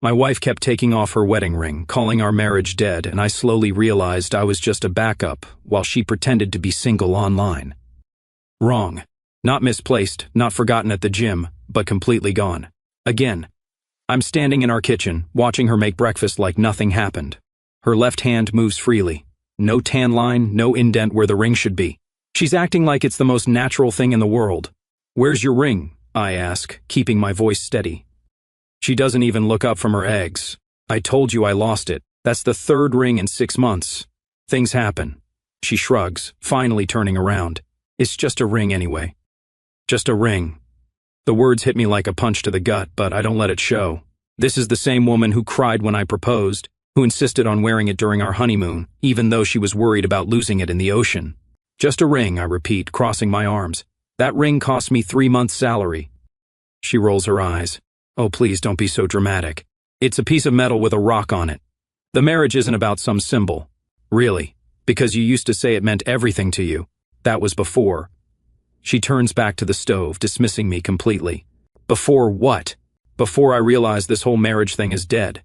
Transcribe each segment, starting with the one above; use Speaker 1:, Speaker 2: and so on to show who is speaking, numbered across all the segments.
Speaker 1: My wife kept taking off her wedding ring, calling our marriage dead, and I slowly realized I was just a backup while she pretended to be single online. Wrong. Not misplaced, not forgotten at the gym, but completely gone. Again. I'm standing in our kitchen, watching her make breakfast like nothing happened. Her left hand moves freely. No tan line, no indent where the ring should be. She's acting like it's the most natural thing in the world. "Where's your ring?" I ask, keeping my voice steady. She doesn't even look up from her eggs. "I told you I lost it. That's the third ring in 6 months. Things happen." She shrugs, finally turning around. "It's just a ring anyway." Just a ring. The words hit me like a punch to the gut, but I don't let it show. This is the same woman who cried when I proposed, who insisted on wearing it during our honeymoon, even though she was worried about losing it in the ocean. "Just a ring," I repeat, crossing my arms. "That ring cost me 3 months' salary." She rolls her eyes. "Oh, please don't be so dramatic. It's a piece of metal with a rock on it. The marriage isn't about some symbol. Really, because you used to say it meant everything to you. That was before." She turns back to the stove, dismissing me completely. Before what? Before I realize this whole marriage thing is dead.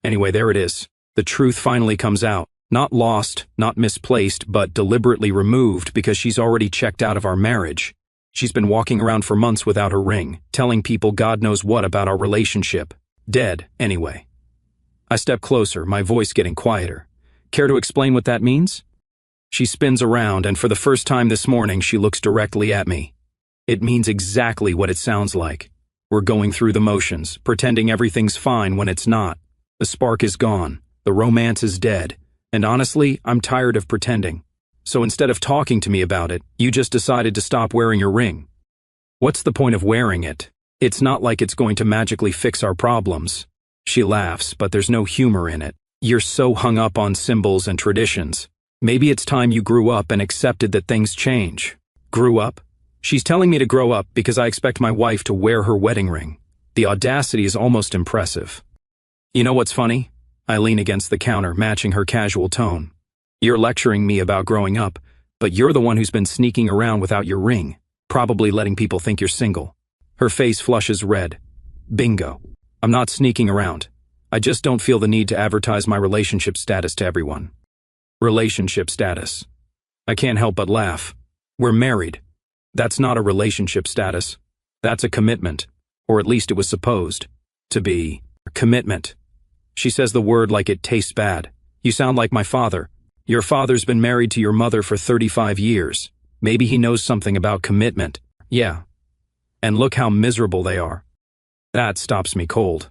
Speaker 1: Anyway, there it is. The truth finally comes out. Not lost, not misplaced, but deliberately removed because she's already checked out of our marriage. She's been walking around for months without her ring, telling people God knows what about our relationship. Dead, anyway. I step closer, my voice getting quieter. "Care to explain what that means?" She spins around, and for the first time this morning, she looks directly at me. It means exactly what it sounds like. We're going through the motions, pretending everything's fine when it's not. The spark is gone. The romance is dead. And honestly, I'm tired of pretending. So instead of talking to me about it, you just decided to stop wearing your ring. What's the point of wearing it? It's not like it's going to magically fix our problems. She laughs, but there's no humor in it. You're so hung up on symbols and traditions. Maybe it's time you grew up and accepted that things change. Grew up? She's telling me to grow up because I expect my wife to wear her wedding ring. The audacity is almost impressive. You know what's funny? I lean against the counter, matching her casual tone. You're lecturing me about growing up, but you're the one who's been sneaking around without your ring, probably letting people think you're single. Her face flushes red. Bingo. I'm not sneaking around. I just don't feel the need to advertise my relationship status to everyone. Relationship status. I can't help but laugh. We're married. That's not a relationship status. That's a commitment. Or at least it was supposed to be. Commitment. She says the word like it tastes bad. You sound like my father. Your father's been married to your mother for 35 years. Maybe he knows something about commitment. Yeah. And look how miserable they are. That stops me cold.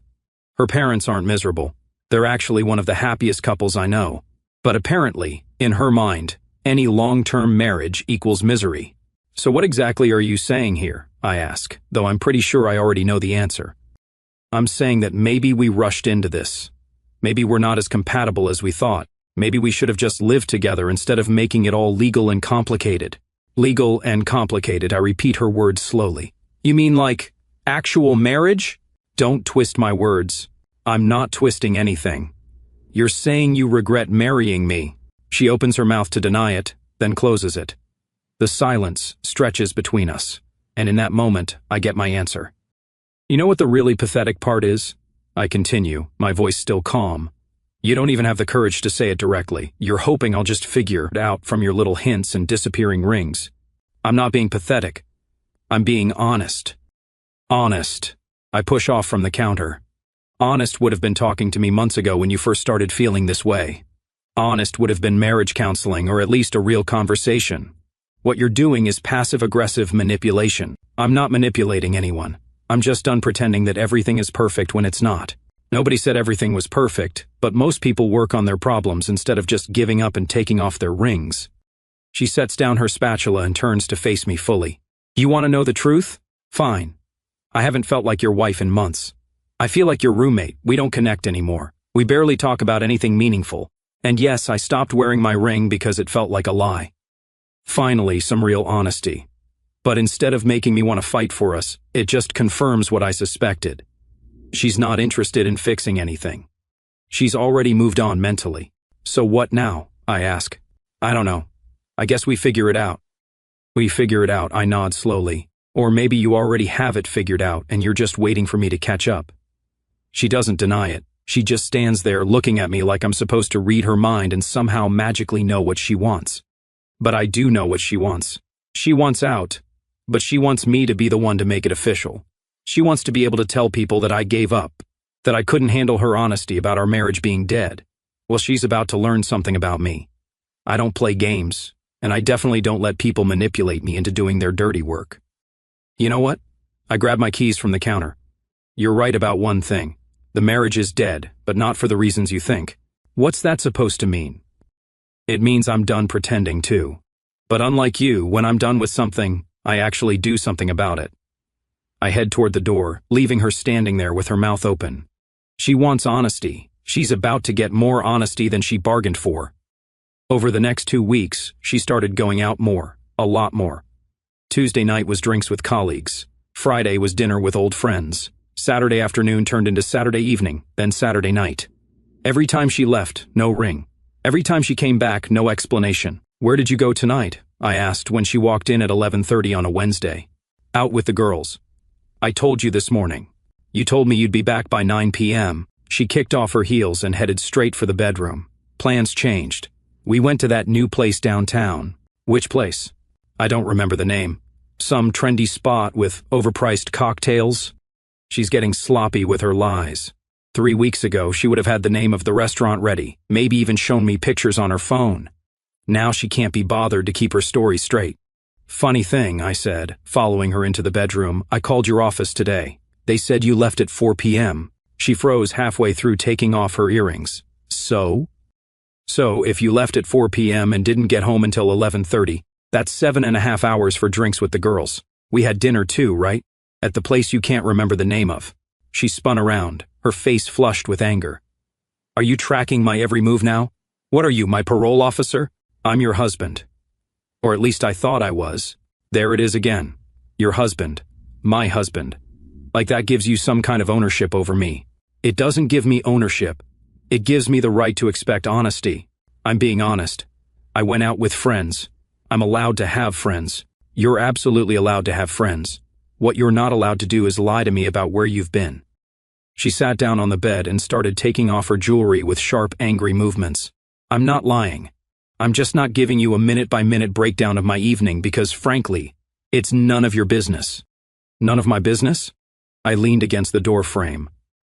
Speaker 1: Her parents aren't miserable. They're actually one of the happiest couples I know. But apparently, in her mind, any long-term marriage equals misery. So what exactly are you saying here? I ask, though I'm pretty sure I already know the answer. I'm saying that maybe we rushed into this. Maybe we're not as compatible as we thought. Maybe we should have just lived together instead of making it all legal and complicated. Legal and complicated, I repeat her words slowly. You mean like actual marriage? Don't twist my words. I'm not twisting anything. You're saying you regret marrying me. She opens her mouth to deny it, then closes it. The silence stretches between us, and in that moment, I get my answer. You know what the really pathetic part is? I continue, my voice still calm. You don't even have the courage to say it directly. You're hoping I'll just figure it out from your little hints and disappearing rings. I'm not being pathetic. I'm being honest. Honest. I push off from the counter. Honest would have been talking to me months ago when you first started feeling this way. Honest would have been marriage counseling or at least a real conversation. What you're doing is passive-aggressive manipulation. I'm not manipulating anyone. I'm just done pretending that everything is perfect when it's not. Nobody said everything was perfect, but most people work on their problems instead of just giving up and taking off their rings. She sets down her spatula and turns to face me fully. You want to know the truth? Fine. I haven't felt like your wife in months. I feel like your roommate. We don't connect anymore. We barely talk about anything meaningful. And yes, I stopped wearing my ring because it felt like a lie. Finally, some real honesty. But instead of making me want to fight for us, it just confirms what I suspected. She's not interested in fixing anything. She's already moved on mentally. So what now? I ask. I don't know. I guess we figure it out. We figure it out, I nod slowly. Or maybe you already have it figured out and you're just waiting for me to catch up. She doesn't deny it. She just stands there looking at me like I'm supposed to read her mind and somehow magically know what she wants. But I do know what she wants. She wants out, but she wants me to be the one to make it official. She wants to be able to tell people that I gave up, that I couldn't handle her honesty about our marriage being dead. Well, she's about to learn something about me. I don't play games, and I definitely don't let people manipulate me into doing their dirty work. You know what? I grabbed my keys from the counter. You're right about one thing. The marriage is dead, but not for the reasons you think. What's that supposed to mean? It means I'm done pretending too. But unlike you, when I'm done with something, I actually do something about it. I head toward the door, leaving her standing there with her mouth open. She wants honesty. She's about to get more honesty than she bargained for. Over the next 2 weeks, she started going out more, a lot more. Tuesday night was drinks with colleagues. Friday was dinner with old friends. Saturday afternoon turned into Saturday evening, then Saturday night. Every time she left, no ring. Every time she came back, no explanation. "Where did you go tonight?" I asked when she walked in at 11:30 on a Wednesday. "Out with the girls." "I told you this morning. You told me you'd be back by 9 p.m. She kicked off her heels and headed straight for the bedroom. Plans changed. "We went to that new place downtown." "Which place?" "I don't remember the name. Some trendy spot with overpriced cocktails." She's getting sloppy with her lies. 3 weeks ago, she would have had the name of the restaurant ready, maybe even shown me pictures on her phone. Now she can't be bothered to keep her story straight. "Funny thing," I said, following her into the bedroom, "I called your office today. They said you left at 4 p.m. She froze halfway through taking off her earrings. "So?" "So, if you left at 4 p.m. and didn't get home until 11:30, that's 7.5 hours for drinks with the girls. We had dinner too, right? At the place you can't remember the name of." She spun around, her face flushed with anger. "Are you tracking my every move now? What are you, my parole officer? I'm your husband. Or at least I thought I was. There it is again. Your husband. My husband. Like that gives you some kind of ownership over me. It doesn't give me ownership. It gives me the right to expect honesty. I'm being honest. I went out with friends. I'm allowed to have friends. You're absolutely allowed to have friends. What you're not allowed to do is lie to me about where you've been." She sat down on the bed and started taking off her jewelry with sharp, angry movements. "I'm not lying. I'm just not giving you a minute-by-minute breakdown of my evening because, frankly, it's none of your business." "None of my business?" I leaned against the door frame.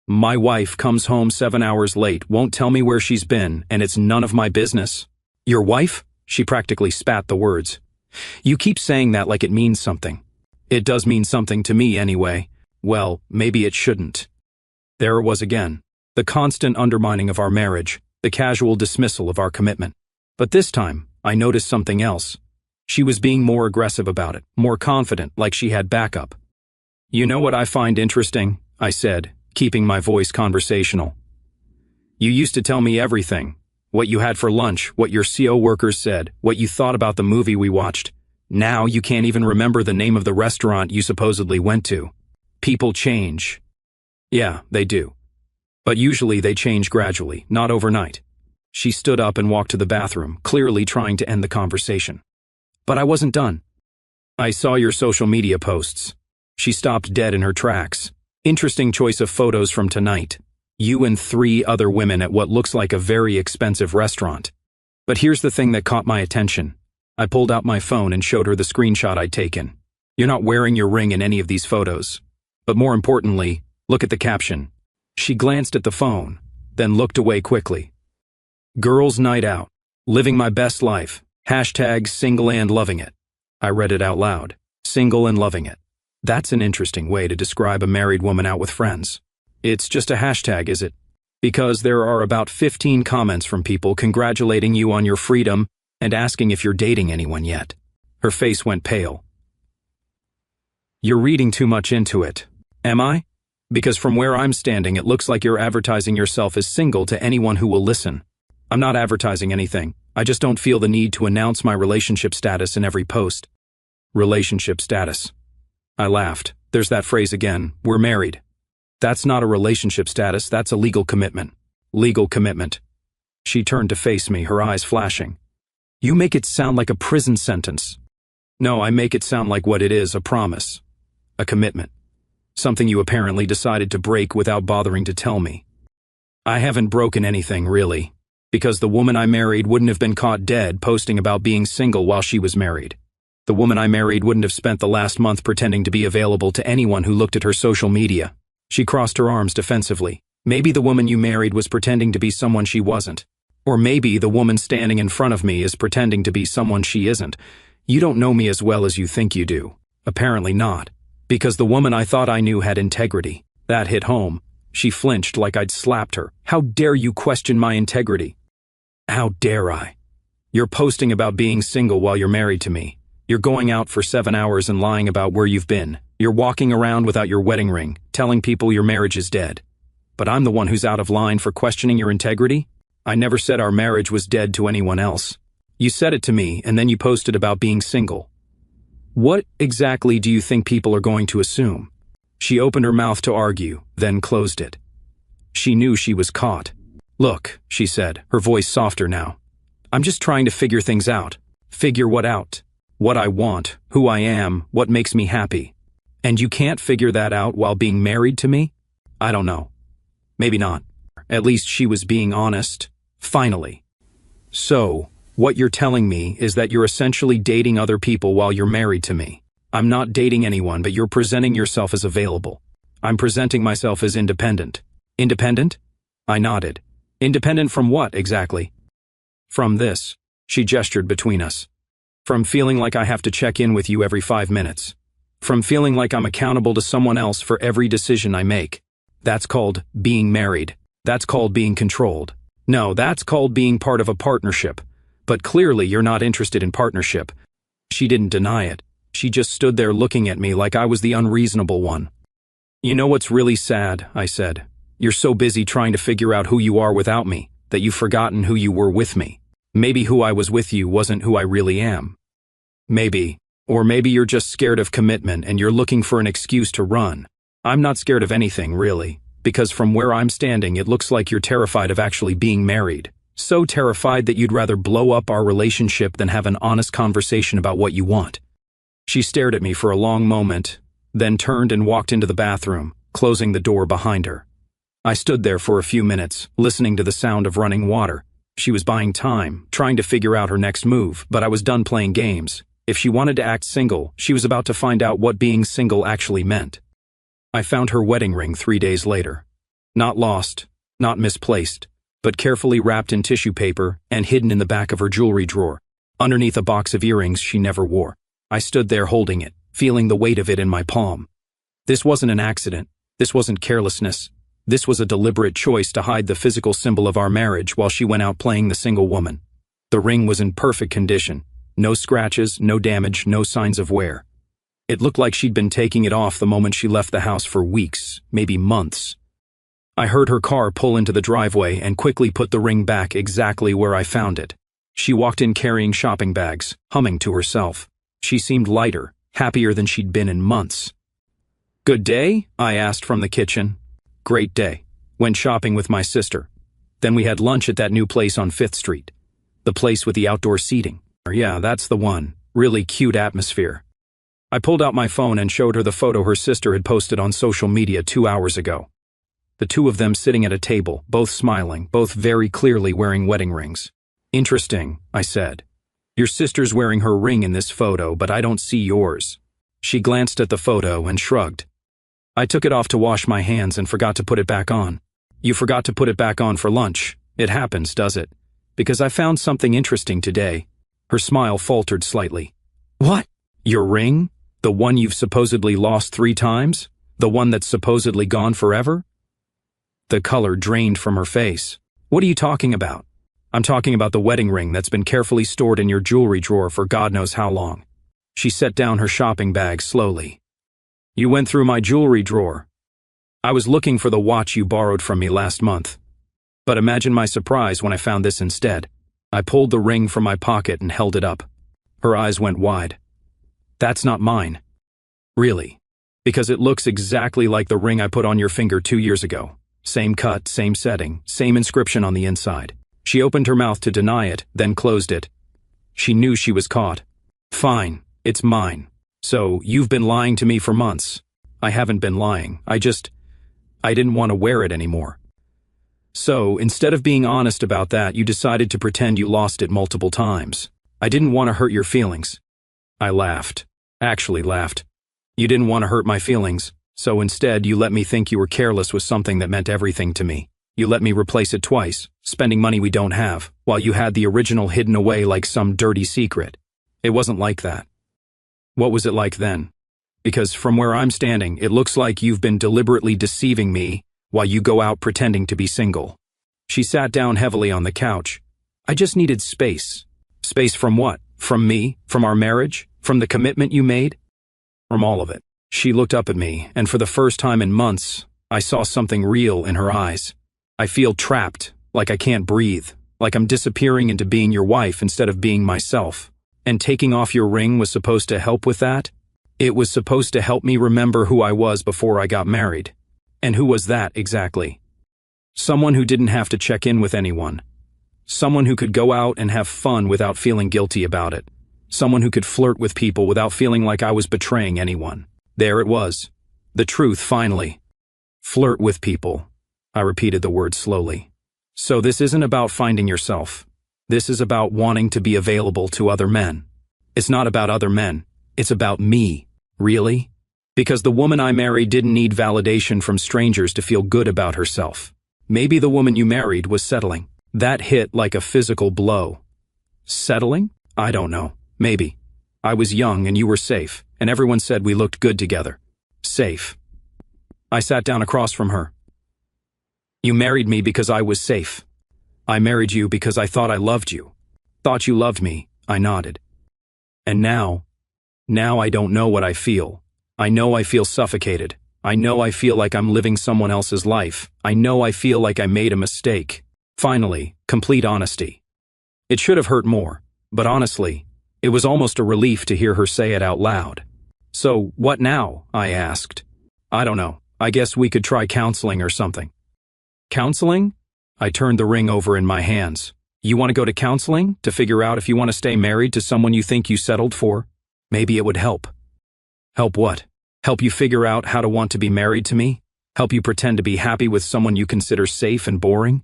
Speaker 1: "My wife comes home 7 hours late, won't tell me where she's been, and it's none of my business." "Your wife?" She practically spat the words. "You keep saying that like it means something." "It does mean something to me anyway. Well, maybe it shouldn't." There it was again. The constant undermining of our marriage, the casual dismissal of our commitment. But this time, I noticed something else. She was being more aggressive about it, more confident, like she had backup. "You know what I find interesting?" I said, keeping my voice conversational. "You used to tell me everything. What you had for lunch, what your CO workers said, what you thought about the movie we watched. Now you can't even remember the name of the restaurant you supposedly went to. People change." "Yeah, they do. But usually they change gradually, not overnight." She stood up and walked to the bathroom, clearly trying to end the conversation. But I wasn't done. "I saw your social media posts." She stopped dead in her tracks. "Interesting choice of photos from tonight. You and 3 other women at what looks like a very expensive restaurant. But here's the thing that caught my attention." I pulled out my phone and showed her the screenshot I'd taken. "You're not wearing your ring in any of these photos. But more importantly, look at the caption." She glanced at the phone, then looked away quickly. "Girls' night out. Living my best life. Hashtag single and loving it." I read it out loud. Single and loving it. That's an interesting way to describe a married woman out with friends. It's just a hashtag, is it? Because there are about 15 comments from people congratulating you on your freedom and asking if you're dating anyone yet. Her face went pale. "You're reading too much into it." "Am I? Because from where I'm standing, it looks like you're advertising yourself as single to anyone who will listen." "I'm not advertising anything. I just don't feel the need to announce my relationship status in every post." "Relationship status." I laughed. "There's that phrase again. We're married." "That's not a relationship status, that's a legal commitment." "Legal commitment." She turned to face me, her eyes flashing. "You make it sound like a prison sentence." "No, I make it sound like what it is, a promise. A commitment." something you apparently decided to break without bothering to tell me. I haven't broken anything, really, because the woman I married wouldn't have been caught dead posting about being single while she was married. The woman I married wouldn't have spent the last month pretending to be available to anyone who looked at her social media. She crossed her arms defensively. Maybe the woman you married was pretending to be someone she wasn't. Or maybe the woman standing in front of me is pretending to be someone she isn't. You don't know me as well as you think you do. Apparently not. Because the woman I thought I knew had integrity. That hit home. She flinched like I'd slapped her. How dare you question my integrity? How dare I? You're posting about being single while you're married to me. You're going out for 7 hours and lying about where you've been. You're walking around without your wedding ring, telling people your marriage is dead. But I'm the one who's out of line for questioning your integrity? I never said our marriage was dead to anyone else. You said it to me, and then you posted about being single. What exactly do you think people are going to assume? She opened her mouth to argue, then closed it. She knew she was caught. Look, she said, her voice softer now. I'm just trying to figure things out. Figure what out? What I want, who I am, what makes me happy. And you can't figure that out while being married to me? I don't know. Maybe not. At least she was being honest. Finally. So, what you're telling me is that you're essentially dating other people while you're married to me. I'm not dating anyone, but you're presenting yourself as available. I'm presenting myself as independent. Independent? I nodded. Independent from what, exactly? From this. She gestured between us. From feeling like I have to check in with you every 5 minutes. From feeling like I'm accountable to someone else for every decision I make. That's called being married. That's called being controlled. No, that's called being part of a partnership. But clearly you're not interested in partnership. She didn't deny it. She just stood there looking at me like I was the unreasonable one. You know what's really sad, I said. You're so busy trying to figure out who you are without me, that you've forgotten who you were with me. Maybe who I was with you wasn't who I really am. Maybe. Or maybe you're just scared of commitment and you're looking for an excuse to run. I'm not scared of anything, really, because from where I'm standing it looks like you're terrified of actually being married. So terrified that you'd rather blow up our relationship than have an honest conversation about what you want. She stared at me for a long moment, then turned and walked into the bathroom, closing the door behind her. I stood there for a few minutes, listening to the sound of running water. She was buying time, trying to figure out her next move, but I was done playing games. If she wanted to act single, she was about to find out what being single actually meant. I found her wedding ring 3 days later. Not lost, not misplaced, but carefully wrapped in tissue paper and hidden in the back of her jewelry drawer, underneath a box of earrings she never wore. I stood there holding it, feeling the weight of it in my palm. This wasn't an accident. This wasn't carelessness. This was a deliberate choice to hide the physical symbol of our marriage while she went out playing the single woman. The ring was in perfect condition. No scratches, no damage, no signs of wear. It looked like she'd been taking it off the moment she left the house for weeks, maybe months. I heard her car pull into the driveway and quickly put the ring back exactly where I found it. She walked in carrying shopping bags, humming to herself. She seemed lighter, happier than she'd been in months. Good day? I asked from the kitchen. Great day. Went shopping with my sister. Then we had lunch at that new place on 5th Street. The place with the outdoor seating. Yeah, that's the one. Really cute atmosphere. I pulled out my phone and showed her the photo her sister had posted on social media 2 hours ago. The two of them sitting at a table, both smiling, both very clearly wearing wedding rings. Interesting, I said. Your sister's wearing her ring in this photo, but I don't see yours. She glanced at the photo and shrugged. I took it off to wash my hands and forgot to put it back on. You forgot to put it back on for lunch. It happens, does it? Because I found something interesting today. Her smile faltered slightly. What? Your ring? The one you've supposedly lost 3 times? The one that's supposedly gone forever? The color drained from her face. What are you talking about? I'm talking about the wedding ring that's been carefully stored in your jewelry drawer for God knows how long. She set down her shopping bag slowly. You went through my jewelry drawer. I was looking for the watch you borrowed from me last month. But imagine my surprise when I found this instead. I pulled the ring from my pocket and held it up. Her eyes went wide. That's not mine. Really. Because it looks exactly like the ring I put on your finger 2 years ago. Same cut, same setting, same inscription on the inside. She opened her mouth to deny it, then closed it. She knew she was caught. Fine, it's mine. So, you've been lying to me for months. I haven't been lying. I didn't want to wear it anymore. So, instead of being honest about that, you decided to pretend you lost it multiple times. I didn't want to hurt your feelings. I laughed. Actually laughed. You didn't want to hurt my feelings, so instead you let me think you were careless with something that meant everything to me. You let me replace it twice, spending money we don't have, while you had the original hidden away like some dirty secret. It wasn't like that. What was it like then? Because from where I'm standing, it looks like you've been deliberately deceiving me while you go out pretending to be single. She sat down heavily on the couch. I just needed space. Space from what? From me? From our marriage? From the commitment you made? From all of it. She looked up at me, and for the first time in months, I saw something real in her eyes. I feel trapped, like I can't breathe, like I'm disappearing into being your wife instead of being myself. And taking off your ring was supposed to help with that? It was supposed to help me remember who I was before I got married. And who was that exactly? Someone who didn't have to check in with anyone. Someone who could go out and have fun without feeling guilty about it. Someone who could flirt with people without feeling like I was betraying anyone. There it was. The truth, finally. Flirt with people. I repeated the word slowly. So this isn't about finding yourself. This is about wanting to be available to other men. It's not about other men. It's about me. Really? Because the woman I married didn't need validation from strangers to feel good about herself. Maybe the woman you married was settling. That hit like a physical blow. Settling? I don't know. Maybe. I was young and you were safe, and everyone said we looked good together. Safe. I sat down across from her. You married me because I was safe. I married you because I thought I loved you. Thought you loved me, I nodded. And now I don't know what I feel. I know I feel suffocated. I know I feel like I'm living someone else's life. I know I feel like I made a mistake. Finally, complete honesty. It should have hurt more, but honestly, it was almost a relief to hear her say it out loud. So, what now? I asked. I don't know. I guess we could try counseling or something. Counseling? I turned the ring over in my hands. You want to go to counseling to figure out if you want to stay married to someone you think you settled for? Maybe it would help. Help what? Help you figure out how to want to be married to me? Help you pretend to be happy with someone you consider safe and boring?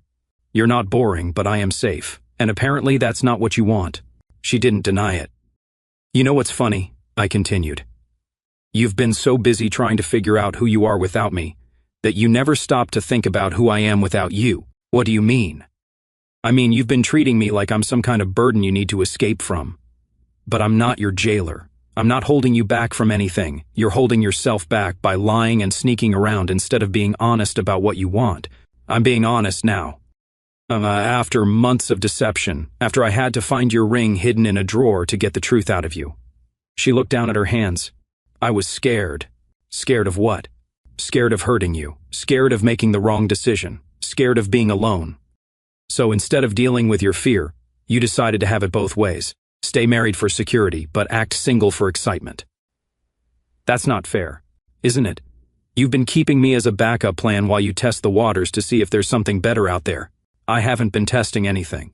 Speaker 1: You're not boring, but I am safe, and apparently that's not what you want. She didn't deny it. You know what's funny? I continued. You've been so busy trying to figure out who you are without me, that you never stop to think about who I am without you. What do you mean? I mean, you've been treating me like I'm some kind of burden you need to escape from. But I'm not your jailer. I'm not holding you back from anything. You're holding yourself back by lying and sneaking around instead of being honest about what you want. I'm being honest now. After months of deception, after I had to find your ring hidden in a drawer to get the truth out of you. She looked down at her hands. I was scared. Scared of what? Scared of hurting you. Scared of making the wrong decision. Scared of being alone. So instead of dealing with your fear, you decided to have it both ways. Stay married for security, but act single for excitement. That's not fair, isn't it? You've been keeping me as a backup plan while you test the waters to see if there's something better out there. I haven't been testing anything.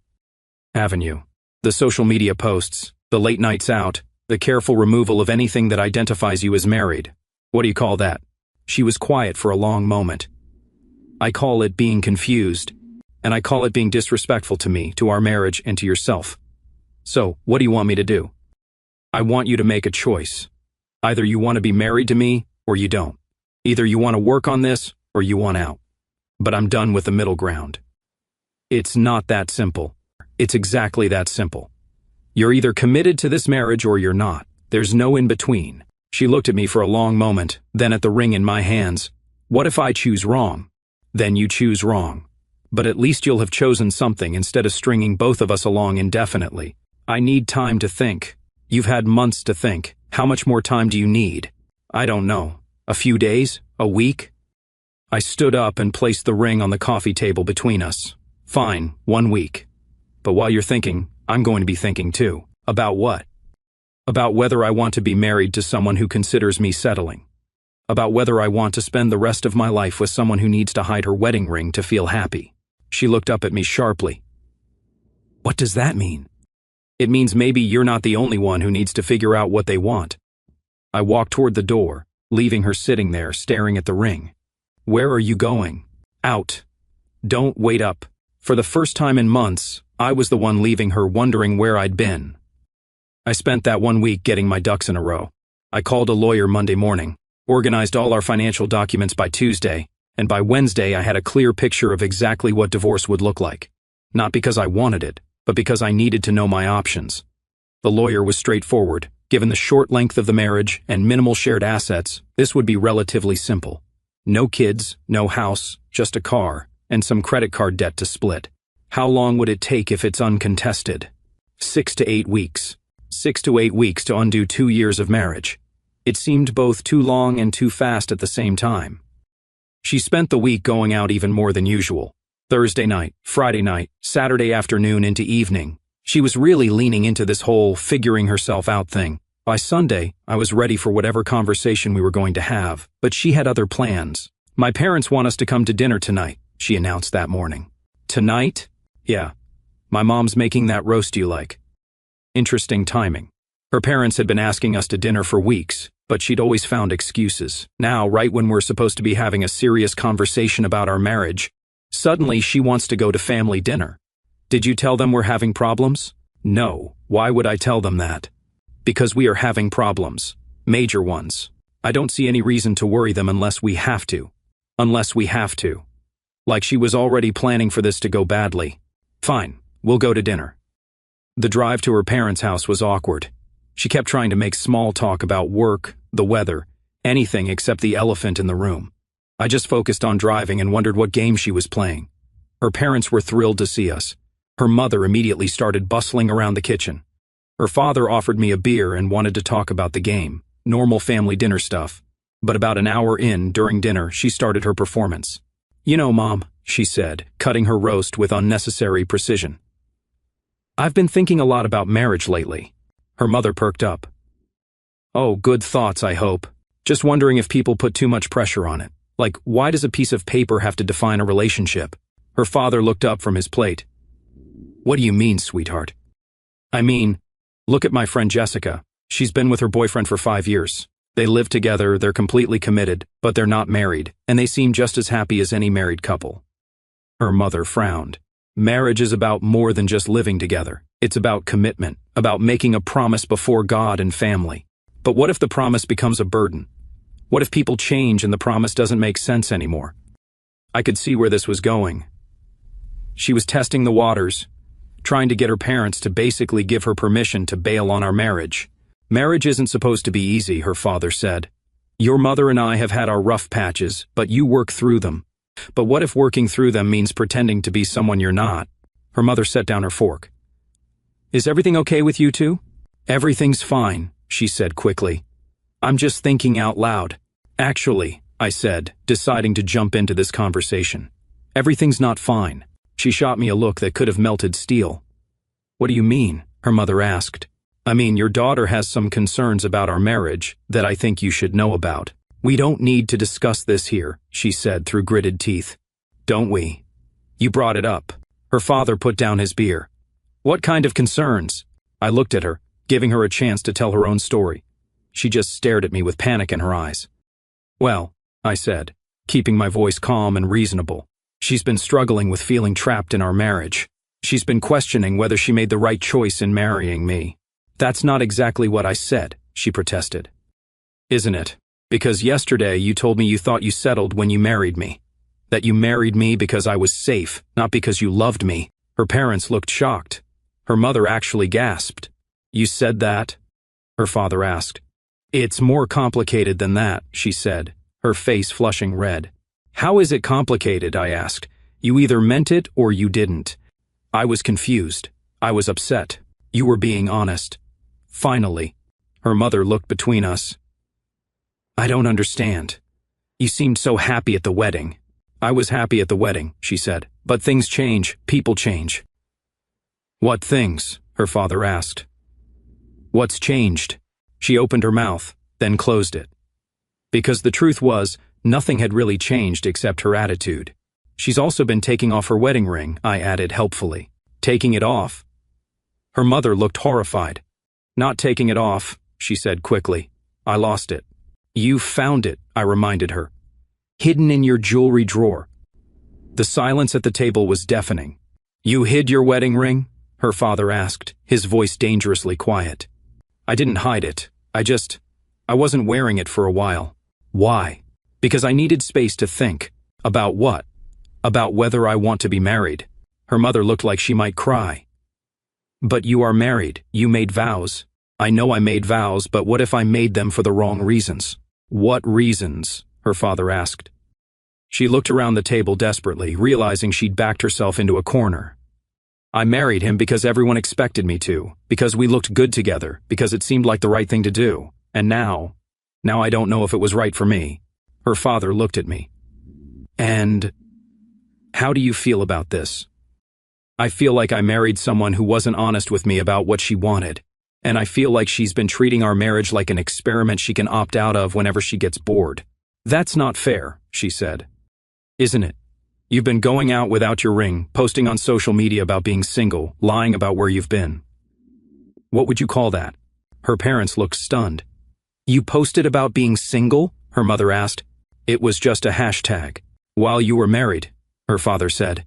Speaker 1: Haven't you? The social media posts, the late nights out, the careful removal of anything that identifies you as married. What do you call that? She was quiet for a long moment. I call it being confused, and I call it being disrespectful to me, to our marriage, and to yourself. So, what do you want me to do? I want you to make a choice. Either you want to be married to me, or you don't. Either you want to work on this, or you want out. But I'm done with the middle ground. It's not that simple. It's exactly that simple. You're either committed to this marriage or you're not. There's no in between. She looked at me for a long moment, then at the ring in my hands. What if I choose wrong? Then you choose wrong. But at least you'll have chosen something instead of stringing both of us along indefinitely. I need time to think. You've had months to think. How much more time do you need? I don't know. A few days? A week? I stood up and placed the ring on the coffee table between us. Fine, 1 week. But while you're thinking, I'm going to be thinking too. About what? About whether I want to be married to someone who considers me settling. About whether I want to spend the rest of my life with someone who needs to hide her wedding ring to feel happy. She looked up at me sharply. What does that mean? It means maybe you're not the only one who needs to figure out what they want. I walked toward the door, leaving her sitting there staring at the ring. "Where are you going?" "Out." "Don't wait up." For the first time in months, I was the one leaving her wondering where I'd been. I spent that 1 week getting my ducks in a row. I called a lawyer Monday morning, organized all our financial documents by Tuesday, and by Wednesday I had a clear picture of exactly what divorce would look like. Not because I wanted it, but because I needed to know my options. The lawyer was straightforward. Given the short length of the marriage and minimal shared assets, this would be relatively simple. No kids, no house, just a car, and some credit card debt to split. How long would it take if it's uncontested? 6 to 8 weeks. 6 to 8 weeks to undo 2 years of marriage. It seemed both too long and too fast at the same time. She spent the week going out even more than usual. Thursday night, Friday night, Saturday afternoon into evening. She was really leaning into this whole figuring herself out thing. By Sunday, I was ready for whatever conversation we were going to have, but she had other plans. "My parents want us to come to dinner tonight," she announced that morning. "Tonight?" "Yeah. My mom's making that roast you like." Interesting timing. Her parents had been asking us to dinner for weeks, but she'd always found excuses. Now, right when we're supposed to be having a serious conversation about our marriage, suddenly she wants to go to family dinner. "Did you tell them we're having problems?" "No. Why would I tell them that?" "Because we are having problems. Major ones. I don't see any reason to worry them unless we have to. Unless we have to." Like she was already planning for this to go badly. "Fine, we'll go to dinner." The drive to her parents' house was awkward. She kept trying to make small talk about work, the weather, anything except the elephant in the room. I just focused on driving and wondered what game she was playing. Her parents were thrilled to see us. Her mother immediately started bustling around the kitchen. Her father offered me a beer and wanted to talk about the game, normal family dinner stuff. But about an hour in, during dinner, she started her performance. "You know, Mom," she said, cutting her roast with unnecessary precision. "I've been thinking a lot about marriage lately." Her mother perked up. "Oh, good thoughts, I hope. Just wondering if people put too much pressure on it. Like, why does a piece of paper have to define a relationship?" Her father looked up from his plate. "What do you mean, sweetheart?" "I mean, look at my friend Jessica. She's been with her boyfriend for 5 years. They live together, they're completely committed, but they're not married, and they seem just as happy as any married couple." Her mother frowned. "Marriage is about more than just living together. It's about commitment, about making a promise before God and family. But what if the promise becomes a burden? What if people change and the promise doesn't make sense anymore?" I could see where this was going. She was testing the waters, trying to get her parents to basically give her permission to bail on our marriage. "Marriage isn't supposed to be easy," her father said. "Your mother and I have had our rough patches, but you work through them. But what if working through them means pretending to be someone you're not?" Her mother set down her fork. "Is everything okay with you two?" "Everything's fine," she said quickly. "I'm just thinking out loud." "Actually," I said, deciding to jump into this conversation, "everything's not fine." She shot me a look that could have melted steel. "What do you mean?" her mother asked. "I mean, your daughter has some concerns about our marriage that I think you should know about." "We don't need to discuss this here," she said through gritted teeth. "Don't we?" "You brought it up." Her father put down his beer. "What kind of concerns?" I looked at her, giving her a chance to tell her own story. She just stared at me with panic in her eyes. "Well," I said, keeping my voice calm and reasonable, "she's been struggling with feeling trapped in our marriage. She's been questioning whether she made the right choice in marrying me." "That's not exactly what I said," she protested. "Isn't it? Because yesterday you told me you thought you settled when you married me. That you married me because I was safe, not because you loved me." Her parents looked shocked. Her mother actually gasped. "You said that?" her father asked. "It's more complicated than that," she said, her face flushing red. "How is it complicated?" I asked. "You either meant it or you didn't." I was confused. I was upset. You were being honest. Finally, her mother looked between us. "I don't understand. You seemed so happy at the wedding." "I was happy at the wedding," she said, "but things change, people change." "What things?" her father asked. "What's changed?" She opened her mouth, then closed it. Because the truth was, nothing had really changed except her attitude. "She's also been taking off her wedding ring," I added helpfully. "Taking it off?" Her mother looked horrified. "Not taking it off," she said quickly. "I lost it." You found it, I reminded her. Hidden in your jewelry drawer. The silence at the table was deafening. You hid your wedding ring? Her father asked, his voice dangerously quiet. I didn't hide it. I wasn't wearing it for a while. Why? Because I needed space to think. About what? About whether I want to be married. Her mother looked like she might cry. But you are married. You made vows. I know I made vows, but what if I made them for the wrong reasons? What reasons? Her father asked. She looked around the table desperately, realizing she'd backed herself into a corner. I married him because everyone expected me to, because we looked good together, because it seemed like the right thing to do. And now I don't know if it was right for me. Her father looked at me. And how do you feel about this? I feel like I married someone who wasn't honest with me about what she wanted. And I feel like she's been treating our marriage like an experiment she can opt out of whenever she gets bored. That's not fair, she said. Isn't it? You've been going out without your ring, posting on social media about being single, lying about where you've been. What would you call that? Her parents looked stunned. You posted about being single? Her mother asked. It was just a hashtag. While you were married, her father said.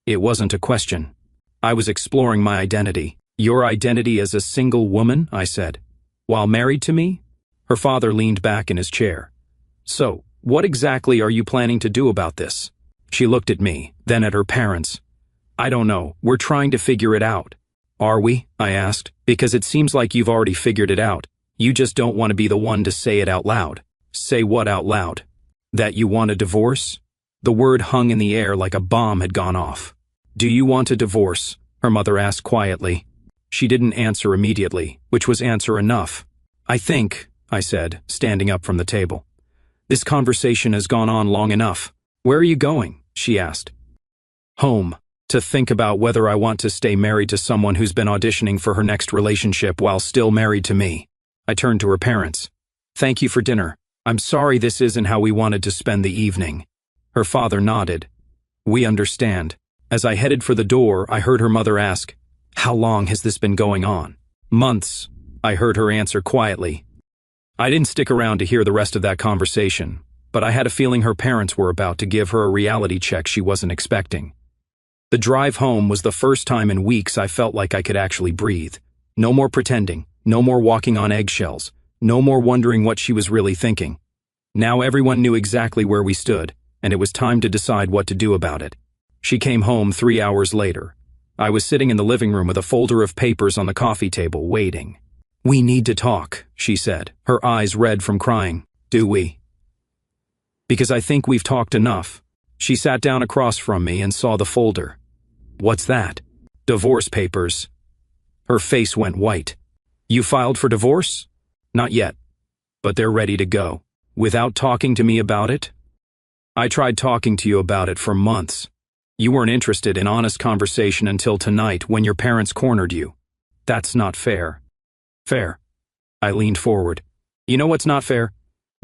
Speaker 1: It wasn't a question. I was exploring my identity. Your identity as a single woman, I said. While married to me? Her father leaned back in his chair. So, what exactly are you planning to do about this? She looked at me, then at her parents. I don't know, we're trying to figure it out. Are we? I asked, because it seems like you've already figured it out. You just don't want to be the one to say it out loud. Say what out loud? That you want a divorce? The word hung in the air like a bomb had gone off. Do you want a divorce? Her mother asked quietly. She didn't answer immediately, which was answer enough. I think, I said, standing up from the table. This conversation has gone on long enough. Where are you going? She asked. Home, to think about whether I want to stay married to someone who's been auditioning for her next relationship while still married to me. I turned to her parents. Thank you for dinner. I'm sorry this isn't how we wanted to spend the evening. Her father nodded. We understand. As I headed for the door, I heard her mother ask, How long has this been going on? Months, I heard her answer quietly. I didn't stick around to hear the rest of that conversation, but I had a feeling her parents were about to give her a reality check she wasn't expecting. The drive home was the first time in weeks I felt like I could actually breathe. No more pretending, no more walking on eggshells, no more wondering what she was really thinking. Now everyone knew exactly where we stood, and it was time to decide what to do about it. She came home 3 hours later. I was sitting in the living room with a folder of papers on the coffee table, waiting. We need to talk, she said, her eyes red from crying. Do we? Because I think we've talked enough. She sat down across from me and saw the folder. What's that? Divorce papers. Her face went white. You filed for divorce? Not yet. But they're ready to go. Without talking to me about it? I tried talking to you about it for months. You weren't interested in honest conversation until tonight when your parents cornered you. That's not fair. Fair. I leaned forward. You know what's not fair?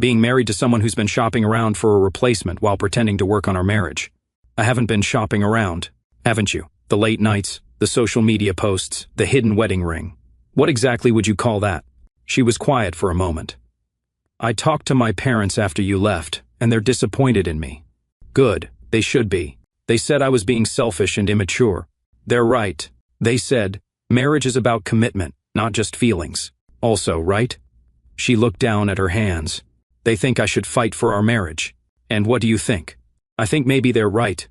Speaker 1: Being married to someone who's been shopping around for a replacement while pretending to work on our marriage. I haven't been shopping around, haven't you? The late nights, the social media posts, the hidden wedding ring. What exactly would you call that? She was quiet for a moment. I talked to my parents after you left, and they're disappointed in me. Good, they should be. They said I was being selfish and immature. They're right. They said, marriage is about commitment, not just feelings. Also, right? She looked down at her hands. They think I should fight for our marriage. And what do you think? I think maybe they're right.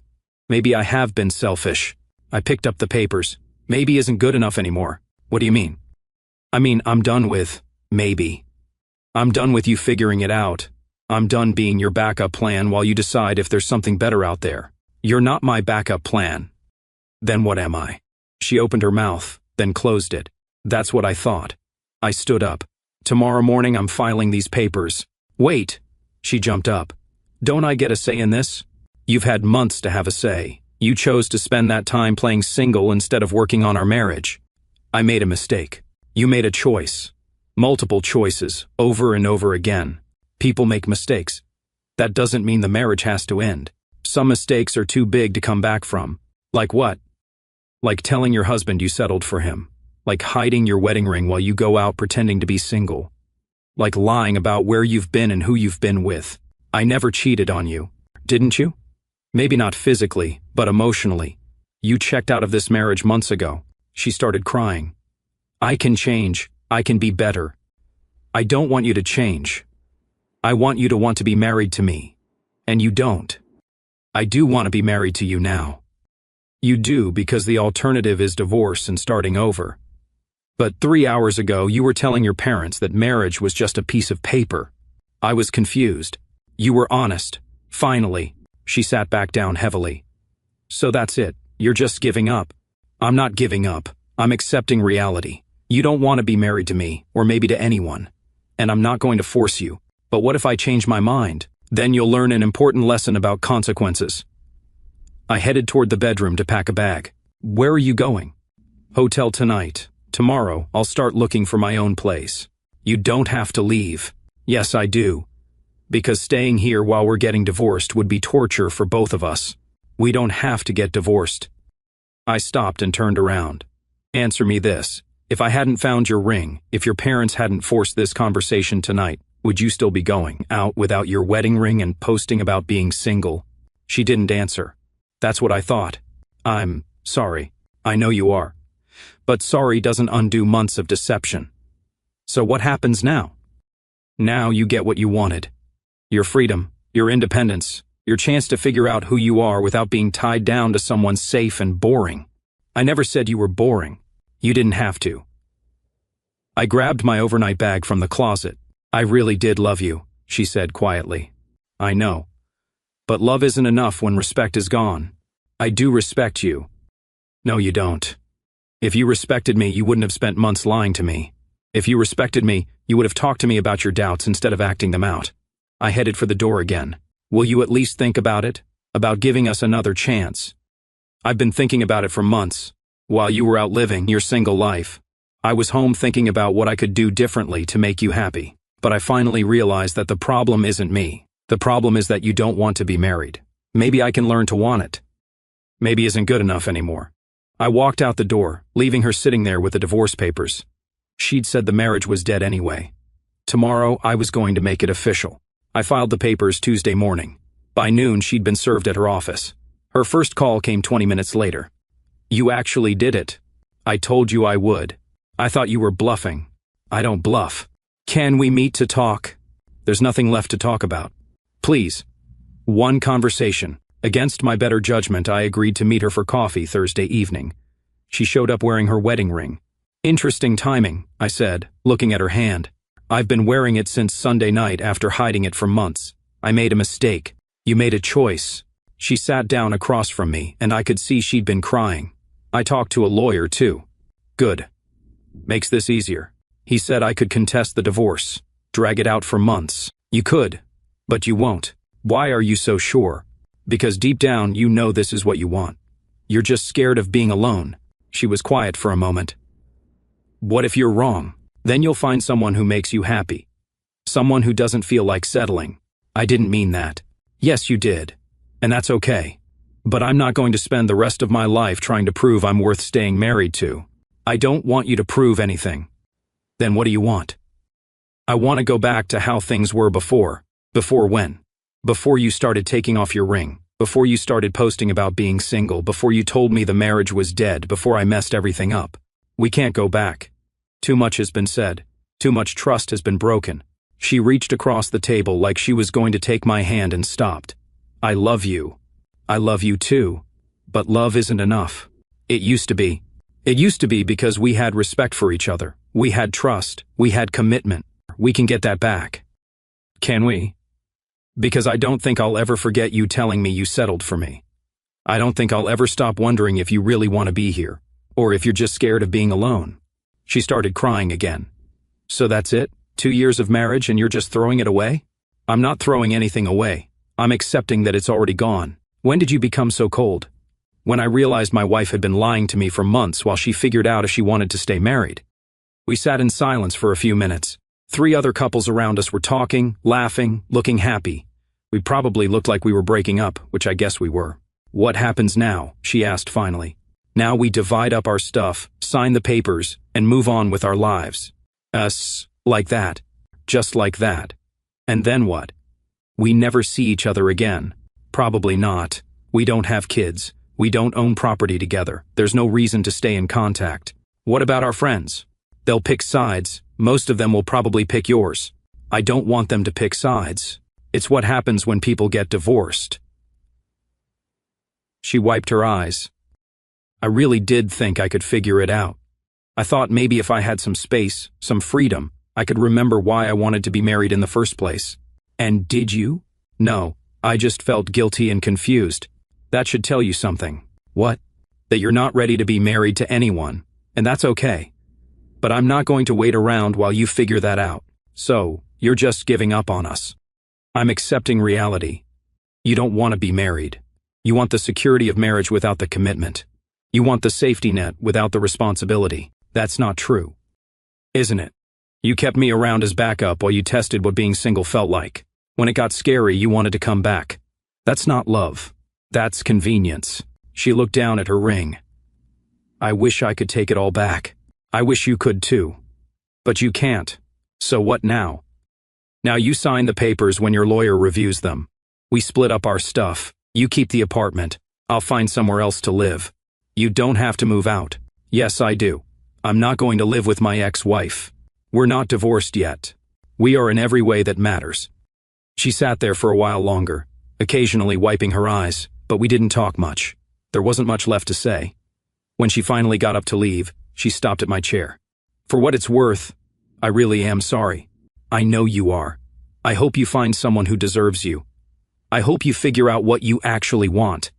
Speaker 1: Maybe I have been selfish. I picked up the papers. Maybe isn't good enough anymore. What do you mean? I mean, I'm done with maybe. I'm done with you figuring it out. I'm done being your backup plan while you decide if there's something better out there. You're not my backup plan. Then what am I? She opened her mouth, then closed it. That's what I thought. I stood up. Tomorrow morning I'm filing these papers. Wait. She jumped up. Don't I get a say in this? You've had months to have a say. You chose to spend that time playing single instead of working on our marriage. I made a mistake. You made a choice. Multiple choices, over and over again. People make mistakes. That doesn't mean the marriage has to end. Some mistakes are too big to come back from. Like what? Like telling your husband you settled for him. Like hiding your wedding ring while you go out pretending to be single. Like lying about where you've been and who you've been with. I never cheated on you. Didn't you? Maybe not physically, but emotionally. You checked out of this marriage months ago. She started crying. I can change. I can be better. I don't want you to change. I want you to want to be married to me. And you don't. I do want to be married to you now. You do because the alternative is divorce and starting over. But 3 hours ago you were telling your parents that marriage was just a piece of paper. I was confused. You were honest. Finally. She sat back down heavily. So that's it. You're just giving up. I'm not giving up. I'm accepting reality. You don't want to be married to me, or maybe to anyone. And I'm not going to force you. But what if I change my mind? Then you'll learn an important lesson about consequences. I headed toward the bedroom to pack a bag. Where are you going? Hotel tonight. Tomorrow, I'll start looking for my own place. You don't have to leave. Yes, I do. Because staying here while we're getting divorced would be torture for both of us. We don't have to get divorced. I stopped and turned around. Answer me this. If I hadn't found your ring, if your parents hadn't forced this conversation tonight, would you still be going out without your wedding ring and posting about being single? She didn't answer. That's what I thought. I'm sorry. I know you are. But sorry doesn't undo months of deception. So what happens now? Now you get what you wanted. Your freedom, your independence, your chance to figure out who you are without being tied down to someone safe and boring. I never said you were boring. You didn't have to. I grabbed my overnight bag from the closet. I really did love you, she said quietly. I know. But love isn't enough when respect is gone. I do respect you. No, you don't. If you respected me, you wouldn't have spent months lying to me. If you respected me, you would have talked to me about your doubts instead of acting them out. I headed for the door again. Will you at least think about it? About giving us another chance? I've been thinking about it for months. While you were out living your single life, I was home thinking about what I could do differently to make you happy. But I finally realized that the problem isn't me. The problem is that you don't want to be married. Maybe I can learn to want it. Maybe isn't good enough anymore. I walked out the door, leaving her sitting there with the divorce papers. She'd said the marriage was dead anyway. Tomorrow, I was going to make it official. I filed the papers Tuesday morning. By noon, she'd been served at her office. Her first call came 20 minutes later. You actually did it. I told you I would. I thought you were bluffing. I don't bluff. Can we meet to talk? There's nothing left to talk about. Please. One conversation. Against my better judgment, I agreed to meet her for coffee Thursday evening. She showed up wearing her wedding ring. Interesting timing, I said, looking at her hand. I've been wearing it since Sunday night after hiding it for months. I made a mistake. You made a choice. She sat down across from me, and I could see she'd been crying. I talked to a lawyer, too. Good. Makes this easier. He said I could contest the divorce, drag it out for months. You could, but you won't. Why are you so sure? Because deep down, you know this is what you want. You're just scared of being alone. She was quiet for a moment. What if you're wrong? Then you'll find someone who makes you happy. Someone who doesn't feel like settling. I didn't mean that. Yes, you did. And that's okay. But I'm not going to spend the rest of my life trying to prove I'm worth staying married to. I don't want you to prove anything. Then what do you want? I want to go back to how things were before. Before when? Before you started taking off your ring. Before you started posting about being single. Before you told me the marriage was dead. Before I messed everything up. We can't go back. Too much has been said. Too much trust has been broken. She reached across the table like she was going to take my hand and stopped. I love you. I love you too. But love isn't enough. It used to be. It used to be because we had respect for each other. We had trust. We had commitment. We can get that back. Can we? Because I don't think I'll ever forget you telling me you settled for me. I don't think I'll ever stop wondering if you really want to be here, or if you're just scared of being alone. She started crying again. So that's it? 2 years of marriage and you're just throwing it away? I'm not throwing anything away. I'm accepting that it's already gone. When did you become so cold? When I realized my wife had been lying to me for months while she figured out if she wanted to stay married. We sat in silence for a few minutes. 3 other couples around us were talking, laughing, looking happy. We probably looked like we were breaking up, which I guess we were. What happens now? She asked finally. Now we divide up our stuff, sign the papers, and move on with our lives. Like that. Just like that. And then what? We never see each other again. Probably not. We don't have kids. We don't own property together. There's no reason to stay in contact. What about our friends? They'll pick sides. Most of them will probably pick yours. I don't want them to pick sides. It's what happens when people get divorced. She wiped her eyes. I really did think I could figure it out. I thought maybe if I had some space, some freedom, I could remember why I wanted to be married in the first place. And did you? No, I just felt guilty and confused. That should tell you something. What? That you're not ready to be married to anyone, and that's okay. But I'm not going to wait around while you figure that out. So, you're just giving up on us. I'm accepting reality. You don't want to be married. You want the security of marriage without the commitment. You want the safety net without the responsibility. That's not true. Isn't it? You kept me around as backup while you tested what being single felt like. When it got scary, you wanted to come back. That's not love. That's convenience. She looked down at her ring. I wish I could take it all back. I wish you could too. But you can't. So what now? Now you sign the papers when your lawyer reviews them. We split up our stuff. You keep the apartment. I'll find somewhere else to live. You don't have to move out. Yes, I do. I'm not going to live with my ex-wife. We're not divorced yet. We are in every way that matters. She sat there for a while longer, occasionally wiping her eyes, but we didn't talk much. There wasn't much left to say. When she finally got up to leave, she stopped at my chair. For what it's worth, I really am sorry. I know you are. I hope you find someone who deserves you. I hope you figure out what you actually want.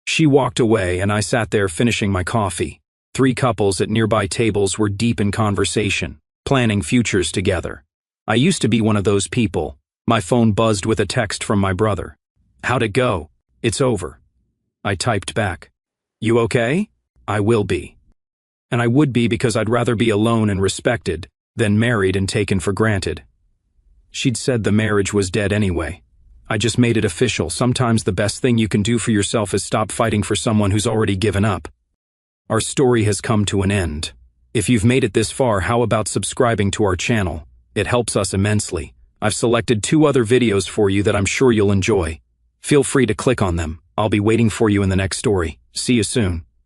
Speaker 1: She walked away and I sat there finishing my coffee. 3 couples at nearby tables were deep in conversation, planning futures together. I used to be one of those people. My phone buzzed with a text from my brother. How'd it go? It's over. I typed back. You okay? I will be. And I would be because I'd rather be alone and respected than married and taken for granted. She'd said the marriage was dead anyway. I just made it official. Sometimes the best thing you can do for yourself is stop fighting for someone who's already given up. Our story has come to an end. If you've made it this far, how about subscribing to our channel? It helps us immensely. I've selected 2 other videos for you that I'm sure you'll enjoy. Feel free to click on them. I'll be waiting for you in the next story. See you soon.